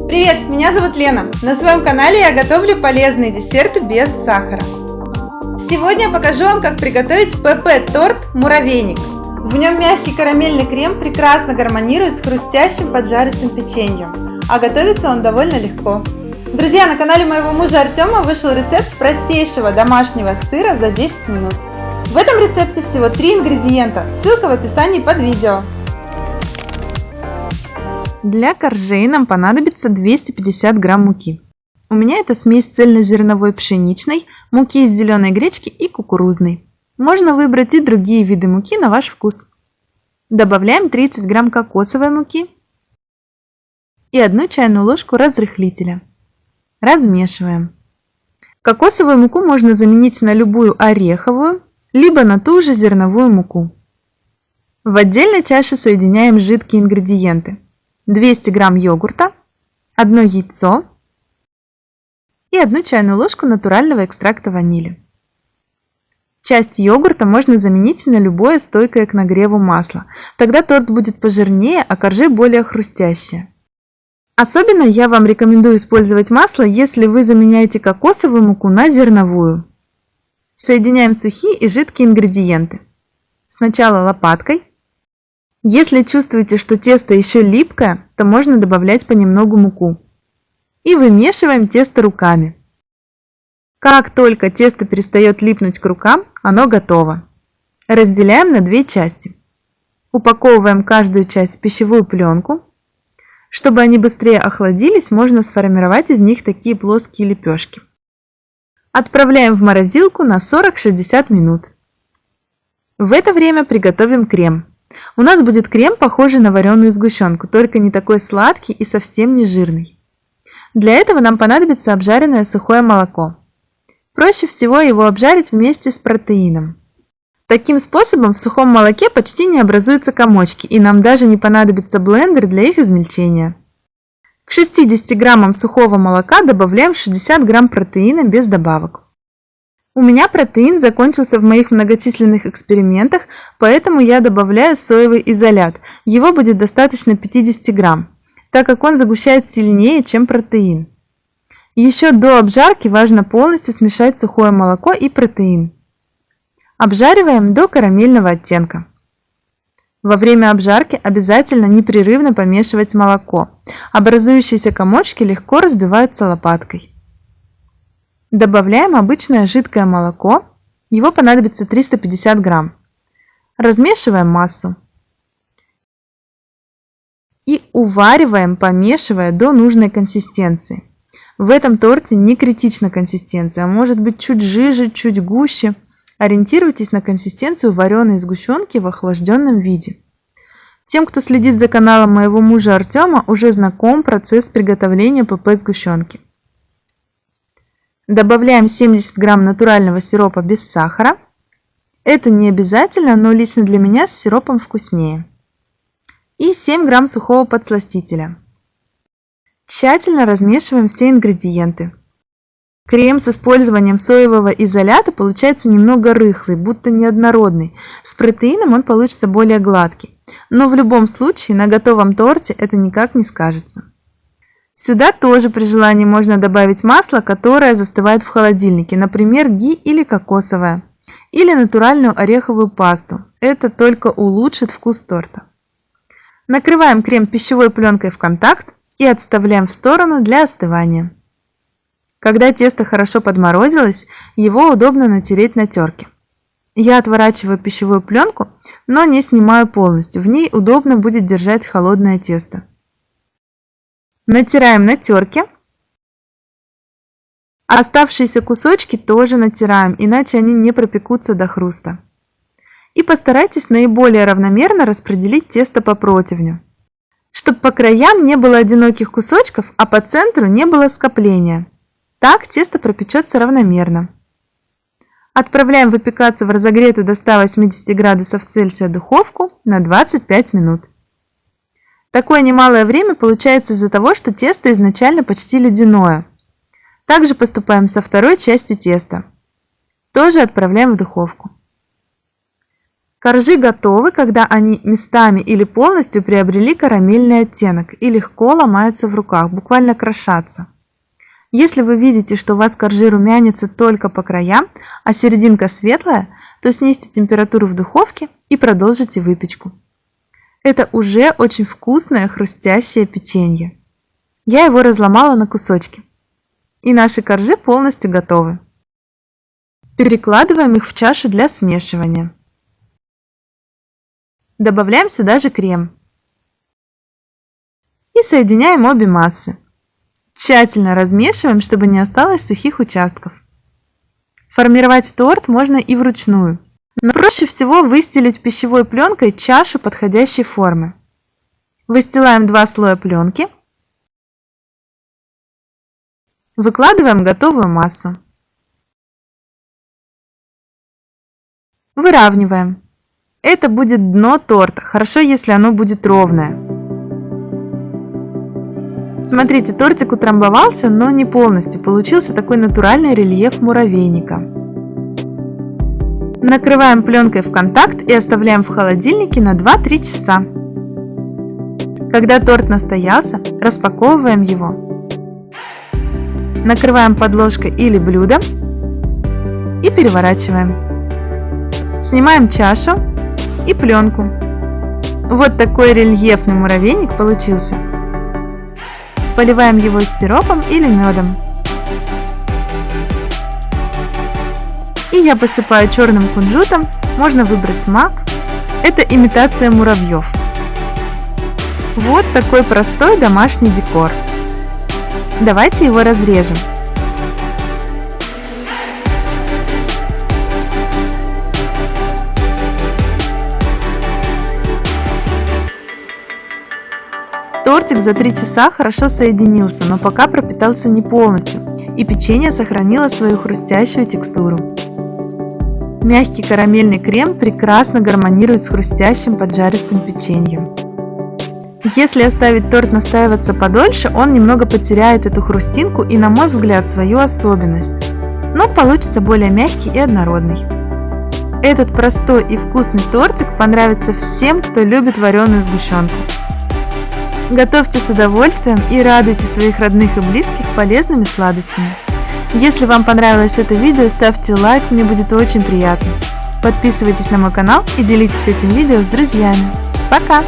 Привет, меня зовут Лена. На своем канале я готовлю полезные десерты без сахара. Сегодня я покажу вам, как приготовить ПП-торт «Муравейник». В нем мягкий карамельный крем прекрасно гармонирует с хрустящим поджаристым печеньем, а готовится он довольно легко. Друзья, на канале моего мужа Артема вышел рецепт простейшего домашнего сыра за 10 минут. В этом рецепте всего 3 ингредиента, ссылка в описании под видео. Для коржей нам понадобится 250 грамм муки. У меня это смесь цельнозерновой пшеничной, муки из зеленой гречки и кукурузной. Можно выбрать и другие виды муки на ваш вкус. Добавляем 30 грамм кокосовой муки и 1 чайную ложку разрыхлителя. Размешиваем. Кокосовую муку можно заменить на любую ореховую, либо на ту же зерновую муку. В отдельной чаше соединяем жидкие ингредиенты. 200 грамм йогурта, 1 яйцо и 1 чайную ложку натурального экстракта ванили. Часть йогурта можно заменить на любое стойкое к нагреву масло. Тогда торт будет пожирнее, а коржи более хрустящие. Особенно я вам рекомендую использовать масло, если вы заменяете кокосовую муку на зерновую. Соединяем сухие и жидкие ингредиенты. Сначала лопаткой. Если чувствуете, что тесто еще липкое, то можно добавлять понемногу муку. И вымешиваем тесто руками. Как только тесто перестает липнуть к рукам, оно готово. Разделяем на 2 части. Упаковываем каждую часть в пищевую пленку. Чтобы они быстрее охладились, можно сформировать из них такие плоские лепешки. Отправляем в морозилку на 40-60 минут. В это время приготовим крем. У нас будет крем, похожий на вареную сгущенку, только не такой сладкий и совсем не жирный. Для этого нам понадобится обжаренное сухое молоко. Проще всего его обжарить вместе с протеином. Таким способом в сухом молоке почти не образуются комочки, и нам даже не понадобится блендер для их измельчения. К 60 граммам сухого молока добавляем 60 грамм протеина без добавок. У меня протеин закончился в моих многочисленных экспериментах, поэтому я добавляю соевый изолят. Его будет достаточно 50 грамм, так как он загущает сильнее, чем протеин. Еще до обжарки важно полностью смешать сухое молоко и протеин. Обжариваем до карамельного оттенка. Во время обжарки обязательно непрерывно помешивать молоко. Образующиеся комочки легко разбиваются лопаткой. Добавляем обычное жидкое молоко, его понадобится 350 грамм. Размешиваем массу. И увариваем, помешивая до нужной консистенции. В этом торте не критична консистенция, может быть чуть жиже, чуть гуще. Ориентируйтесь на консистенцию вареной сгущенки в охлажденном виде. Тем, кто следит за каналом моего мужа Артема, уже знаком процесс приготовления ПП сгущенки. Добавляем 70 грамм натурального сиропа без сахара. Это не обязательно, но лично для меня с сиропом вкуснее. И 7 грамм сухого подсластителя. Тщательно размешиваем все ингредиенты. Крем с использованием соевого изолята получается немного рыхлый, будто неоднородный. С протеином он получится более гладкий. Но в любом случае на готовом торте это никак не скажется. Сюда тоже при желании можно добавить масло, которое застывает в холодильнике, например, ги или кокосовое, или натуральную ореховую пасту. Это только улучшит вкус торта. Накрываем крем пищевой пленкой в контакт и отставляем в сторону для остывания. Когда тесто хорошо подморозилось, его удобно натереть на терке. Я отворачиваю пищевую пленку, но не снимаю полностью, в ней удобно будет держать холодное тесто. Натираем на терке. Оставшиеся кусочки тоже натираем, иначе они не пропекутся до хруста. И постарайтесь наиболее равномерно распределить тесто по противню, чтобы по краям не было одиноких кусочков, а по центру не было скопления. Так тесто пропечется равномерно. Отправляем выпекаться в разогретую до 180 градусов Цельсия духовку на 25 минут. Такое немалое время получается из-за того, что тесто изначально почти ледяное. Также поступаем со второй частью теста. Тоже отправляем в духовку. Коржи готовы, когда они местами или полностью приобрели карамельный оттенок и легко ломаются в руках, буквально крошатся. Если вы видите, что у вас коржи румянятся только по краям, а серединка светлая, то снизьте температуру в духовке и продолжите выпечку. Это уже очень вкусное хрустящее печенье. Я его разломала на кусочки. И наши коржи полностью готовы. Перекладываем их в чашу для смешивания. Добавляем сюда же крем. И соединяем обе массы. Тщательно размешиваем, чтобы не осталось сухих участков. Формировать торт можно и вручную, но проще всего выстелить пищевой пленкой чашу подходящей формы. Выстилаем 2 слоя пленки. Выкладываем готовую массу. Выравниваем. Это будет дно торта, хорошо, если оно будет ровное. Смотрите, тортик утрамбовался, но не полностью. Получился такой натуральный рельеф муравейника. Накрываем пленкой в контакт и оставляем в холодильнике на 2-3 часа. Когда торт настоялся, распаковываем его. Накрываем подложкой или блюдом и переворачиваем. Снимаем чашу и пленку. Вот такой рельефный муравейник получился. Поливаем его сиропом или медом. И я посыпаю черным кунжутом, можно выбрать мак. Это имитация муравьев. Вот такой простой домашний декор. Давайте его разрежем. Тортик за 3 часа хорошо соединился, но пока пропитался не полностью, и печенье сохранило свою хрустящую текстуру. Мягкий карамельный крем прекрасно гармонирует с хрустящим поджаристым печеньем. Если оставить торт настаиваться подольше, он немного потеряет эту хрустинку и, на мой взгляд, свою особенность, но получится более мягкий и однородный. Этот простой и вкусный тортик понравится всем, кто любит вареную сгущенку. Готовьте с удовольствием и радуйте своих родных и близких полезными сладостями. Если вам понравилось это видео, ставьте лайк, мне будет очень приятно. Подписывайтесь на мой канал и делитесь этим видео с друзьями. Пока!